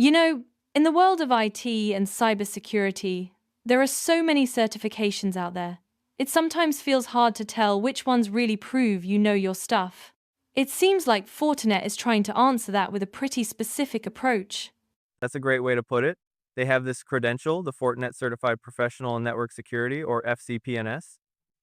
You know, in the world of IT and cybersecurity, there are so many certifications out there. It sometimes feels hard to tell which ones really prove you know your stuff. It seems like Fortinet is trying to answer that with a pretty specific approach. That's a great way to put it. They have this credential, the Fortinet Certified Professional in Network Security, or FCP-NS.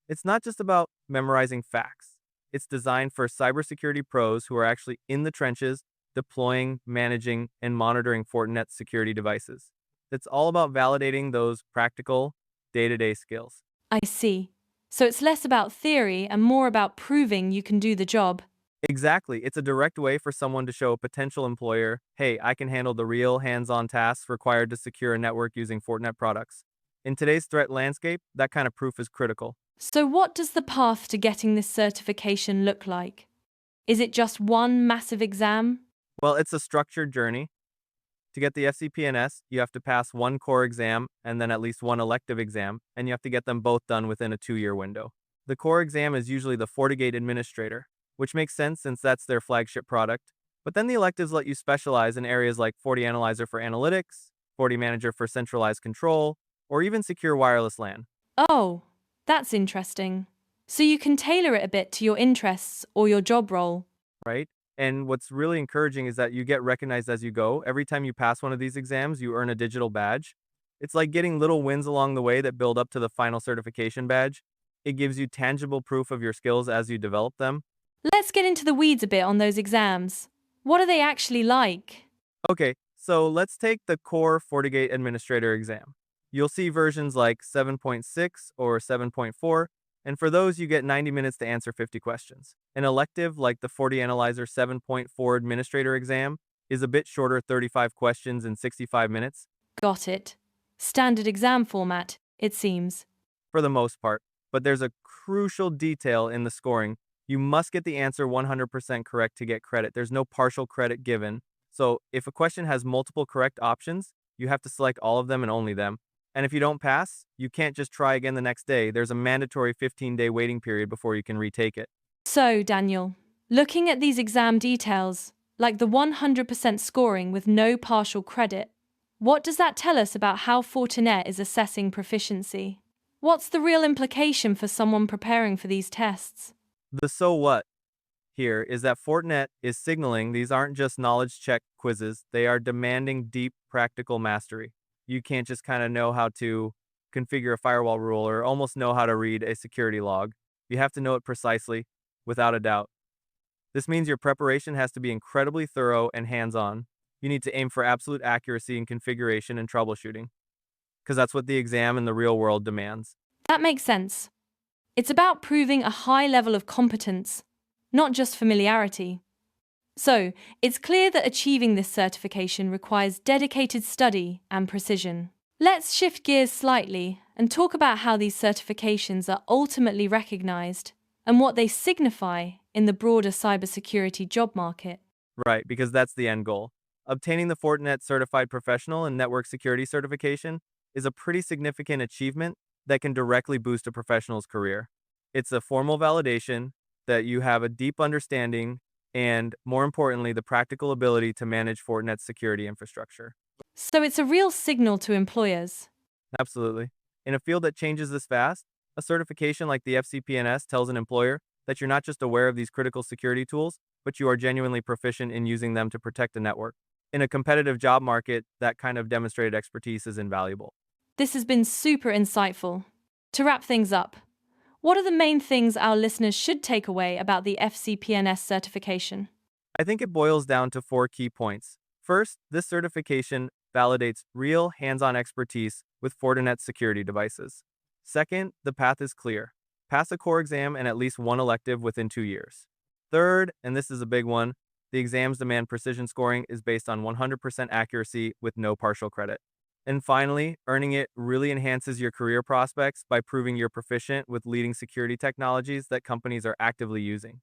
It's not just about memorizing facts. It's designed for cybersecurity pros who are actually in the trenches, deploying, managing, and monitoring Fortinet security devices. It's all about validating those practical, day-to-day skills. I see. So it's less about theory and more about proving you can do the job. Exactly. It's a direct way for someone to show a potential employer, hey, I can handle the real hands-on tasks required to secure a network using Fortinet products. In today's threat landscape, that kind of proof is critical. So, what does the path to getting this certification look like? Is it just one massive exam? Well, it's a structured journey. To get the FCP-NS, you have to pass one core exam and then at least one elective exam, and you have to get them both done within a 2-year window. The core exam is usually the FortiGate administrator, which makes sense since that's their flagship product. But then the electives let you specialize in areas like FortiAnalyzer for analytics, FortiManager for centralized control, or even secure wireless LAN. Oh, that's interesting. So, you can tailor it a bit to your interests or your job role. Right? And what's really encouraging is that you get recognized as you go. Every time you pass one of these exams, you earn a digital badge. It's like getting little wins along the way that build up to the final certification badge. It gives you tangible proof of your skills as you develop them. Let's get into the weeds a bit on those exams. What are they actually like? Okay, so let's take the core FortiGate administrator exam. You'll see versions like 7.6 or 7.4, and for those you get 90 minutes to answer 50 questions. An elective like the FortiAnalyzer 7.4 administrator exam is a bit shorter, 35 questions in 65 minutes Got it. Standard exam format, it seems. for the most part, but there's a crucial detail in the scoring. You must get the answer 100% correct to get credit. There's no partial credit given. So if a question has multiple correct options, you have to select all of them and only them. And if you don't pass, you can't just try again the next day. There's a mandatory 15-day waiting period before you can retake it. So, Daniel, looking at these exam details, like the 100% scoring with no partial credit, what does that tell us about how Fortinet is assessing proficiency? What's the real implication for someone preparing for these tests? The so what here is that Fortinet is signaling these aren't just knowledge check quizzes, they are demanding deep practical mastery. You can't just kind of know how to configure a firewall rule or almost know how to read a security log. You have to know it precisely, without a doubt. This means your preparation has to be incredibly thorough and hands-on. You need to aim for absolute accuracy in configuration and troubleshooting, because that's what the exam in the real world demands. That makes sense. It's about proving a high level of competence, not just familiarity. So, it's clear that achieving this certification requires dedicated study and precision. Let's shift gears slightly and talk about how these certifications are ultimately recognized and what they signify in the broader cybersecurity job market. Right, because that's the end goal. Obtaining the Fortinet Certified Professional and Network Security certification is a pretty significant achievement that can directly boost a professional's career. It's a formal validation that you have a deep understanding and, more importantly, the practical ability to manage Fortinet's security infrastructure. So, it's a real signal to employers. Absolutely. In a field that changes this fast, a certification like the FCP-NS tells an employer that you're not just aware of these critical security tools, but you are genuinely proficient in using them to protect a network. In a competitive job market, that kind of demonstrated expertise is invaluable. This has been super insightful. To wrap things up, what are the main things our listeners should take away about the FCP-NS certification? I think it boils down to 4 key points. First, this certification validates real hands-on expertise with Fortinet security devices. Second, the path is clear. Pass a core exam and at least one elective within 2 years. Third, and this is a big one, the exams demand precision scoring is based on 100% accuracy with no partial credit. And finally, earning it really enhances your career prospects by proving you're proficient with leading security technologies that companies are actively using.